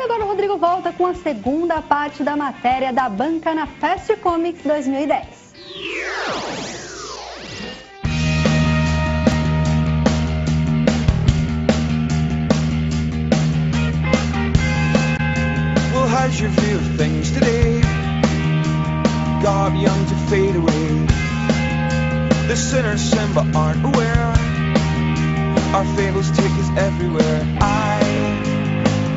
E agora o Rodrigo volta com a segunda parte da matéria da banca na Fast Comix 2010. Well, how's your view of things today? God young to fade away. The sinners sin but aren't aware. Our fables take us everywhere. I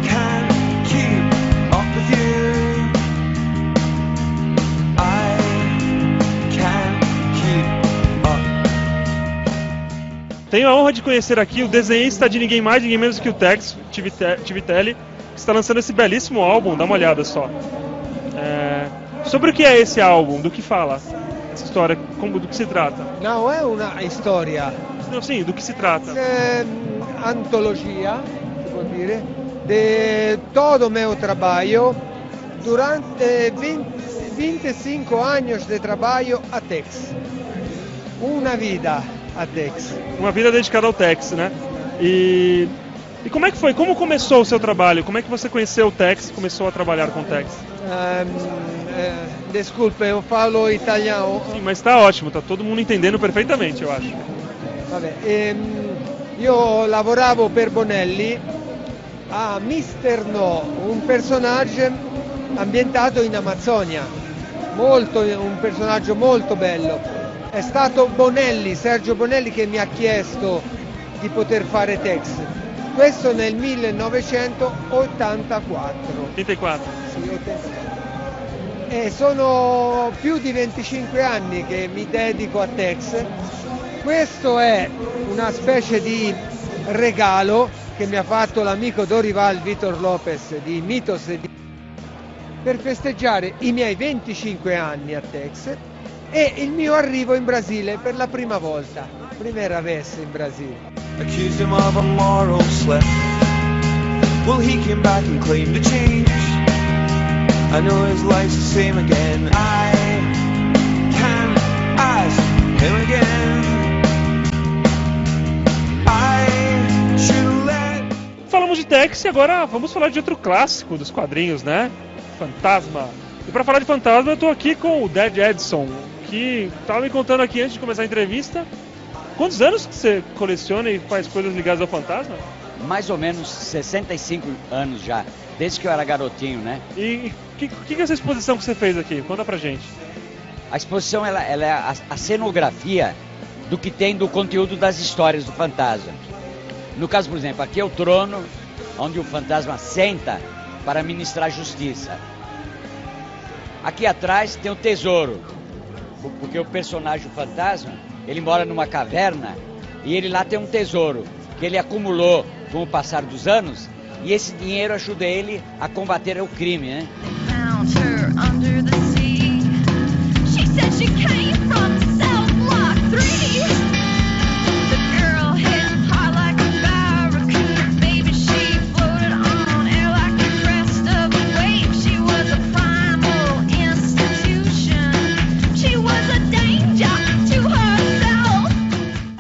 can't keep up with you. I can't keep up. Tenho a honra de conhecer aqui o desenhista de ninguém mais, ninguém menos que o Tex Civitelli, que está lançando esse belíssimo álbum. Dá uma olhada só. Sobre o que é esse álbum? Do que fala? Essa história, do que se trata? Não é uma história. Não, sim, do que se trata? É antologia, se pode dizer, de todo o meu trabalho durante 25 anos de trabalho a Tex. Uma vida a Tex. Uma vida dedicada ao Tex, né? E como é que foi? Como começou o seu trabalho? Como é que você conheceu o Tex e começou a trabalhar com o Tex? Desculpe, eu falo italiano. Sim, mas está ótimo, está todo mundo entendendo perfeitamente, eu acho. Vabbè, io lavoravo per Bonelli a Mister No, un personaggio ambientato in Amazzonia, un personaggio molto bello. È stato Bonelli, Sergio Bonelli, che mi ha chiesto di poter fare Tex. Questo nel 1984. 84. Sì, 84. E sono più di 25 anni che mi dedico a Tex. Questo è una specie di regalo che mi ha fatto l'amico Dorival Vitor Lopez di Mitos per festeggiare i miei 25 anni a Tex e il mio arrivo in Brasile per la prima volta, primera vez in Brasile. Accused him of a moral slip. Well, he came back and claimed to change. I know his life's the same again. I can't ask him again. I should let... Falamos de Tex e agora vamos falar de outro clássico dos quadrinhos, né? Fantasma. E para falar de Fantasma eu tô aqui com o Dead Edson, que tava me contando aqui antes de começar a entrevista. Quantos anos que você coleciona e faz coisas ligadas ao Fantasma? Mais ou menos 65 anos já, desde que eu era garotinho, né? E o que é essa exposição que você fez aqui? Conta pra gente. A exposição ela é a cenografia do que tem do conteúdo das histórias do Fantasma. No caso, por exemplo, aqui é o trono onde o Fantasma senta para ministrar justiça. Aqui atrás tem o tesouro, porque o personagem, o Fantasma, ele mora numa caverna e ele lá tem um tesouro que ele acumulou com o passar dos anos e esse dinheiro ajuda ele a combater o crime, né?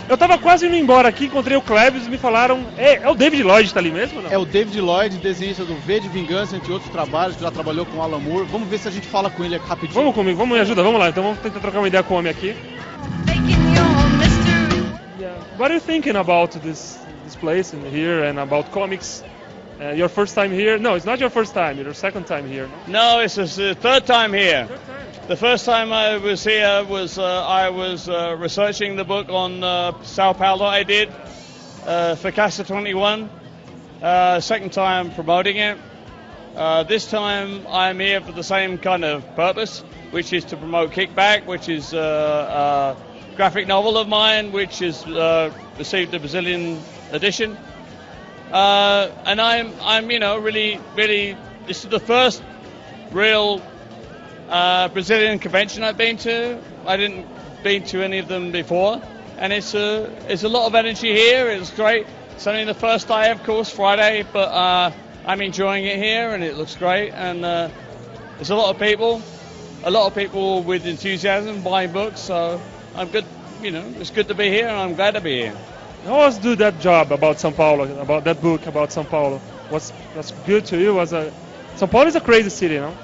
Eu tava quase indo embora aqui, encontrei o Klebs e me falaram... É o David Lloyd, tá ali mesmo ou não? É o David Lloyd, desenhista do V de Vingança, entre outros trabalhos, que já trabalhou com o Alan Moore. Vamos ver se a gente fala com ele rapidinho. Vamos comigo, vamos me ajudar, vamos lá. Então vamos tentar trocar uma ideia com o homem aqui. Yeah. What are you thinking about this place here and about comics? Your first time here? No, it's not your first time, your second time here. No, it's the third time here. The first time I was here was I was researching the book on Sao Paulo I did for Casa 21. Second time promoting it. This time I'm here for the same kind of purpose, which is to promote Kickback, which is a graphic novel of mine, which has received a Brazilian edition. And I'm really this is the first real Brazilian convention I've been to. I didn't been to any of them before, and it's a lot of energy here. It's great. It's only the first day, of course, Friday, but I'm enjoying it here, and it looks great. And there's a lot of people with enthusiasm buying books. So I'm good. It's good to be here, and I'm glad to be here. How was do that job about São Paulo, about that book about São Paulo? was good to you? São Paulo is a crazy city, no?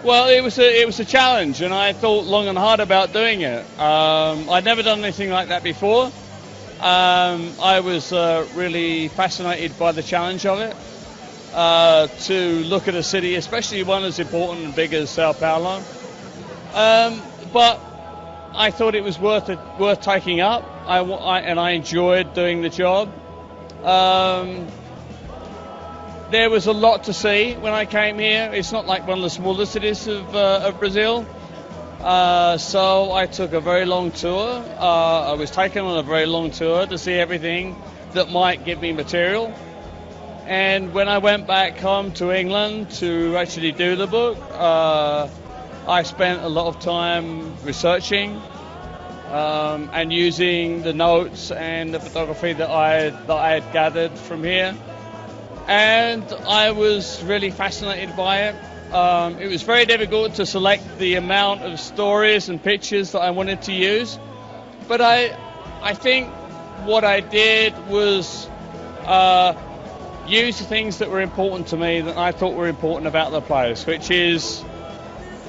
Well, it was a challenge, and I thought long and hard about doing it. I'd never done anything like that before. I was really fascinated by the challenge of it. To look at a city, especially one as important and big as Sao Paulo. But I thought it was worth taking up. I enjoyed doing the job. There was a lot to see when I came here. It's not like one of the smaller cities of Brazil. So I took a very long tour. I was taken on a very long tour to see everything that might give me material. And when I went back home to England to actually do the book, I spent a lot of time researching and using the notes and the photography that I had gathered from here. And I was really fascinated by it. It was very difficult to select the amount of stories and pictures that I wanted to use. But I think what I did was use the things that were important to me, that I thought were important about the place, which is,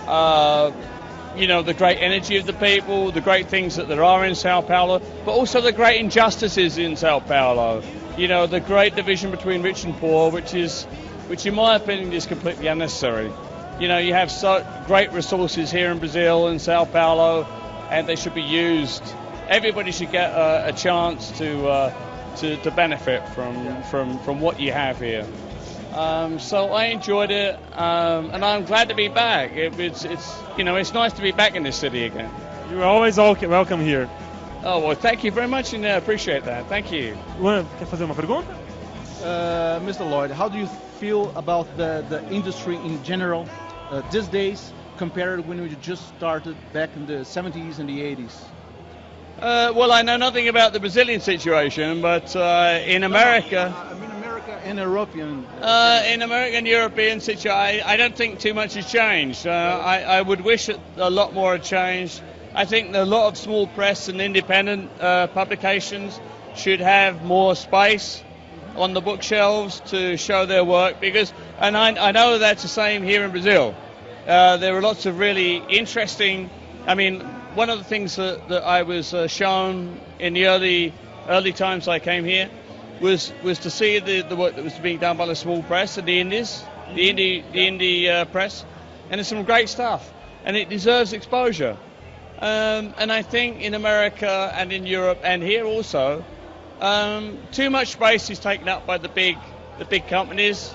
the great energy of the people, the great things that there are in Sao Paulo, but also the great injustices in Sao Paulo. The great division between rich and poor, which in my opinion is completely unnecessary. You have so great resources here in Brazil and Sao Paulo, and they should be used. Everybody should get a chance to benefit from what you have here. So I enjoyed it, and I'm glad to be back. It's nice to be back in this city again. You're always welcome here. Oh, well, thank you very much, and I appreciate that. Thank you. Quer fazer uma pergunta? Mr. Lloyd, how do you feel about the industry in general these days compared when you just started back in the 70s and the 80s? Well, I know nothing about the Brazilian situation, but in America... I mean America and European... in American and European situation, I don't think too much has changed. I would wish that a lot more had changed. I think that a lot of small press and independent publications should have more space on the bookshelves to show their work, and I know that's the same here in Brazil. There are lots of really interesting... one of the things that I was shown in the early times I came here was to see the work that was being done by the small press and the indie press, and there's some great stuff, and it deserves exposure. And I think in America and in Europe and here also, too much space is taken up by the big companies.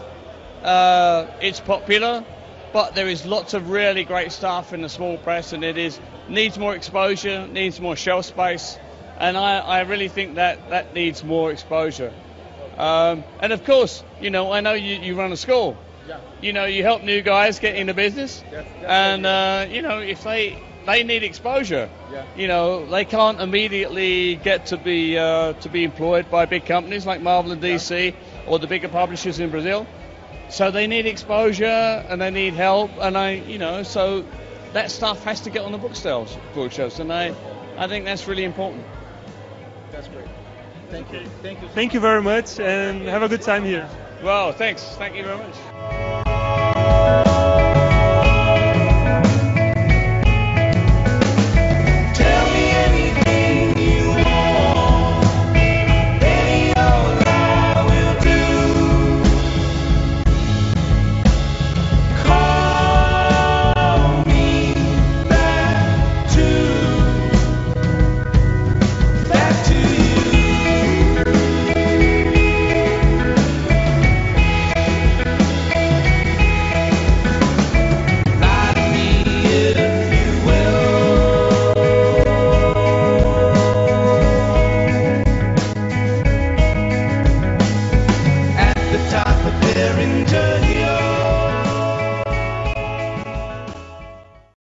It's popular, but there is lots of really great stuff in the small press, and it needs more exposure, needs more shelf space, and I really think that needs more exposure. And of course, I know you run a school. Yeah. You help new guys get into business, and if they need exposure. Yeah. They can't immediately get to be employed by big companies like Marvel and DC or the bigger publishers in Brazil. So they need exposure and they need help, and so that stuff has to get on the bookshelves, and I think that's really important. That's great. Thank you. Thank you very much, and have a good time here. Well, thanks. Thank you very much.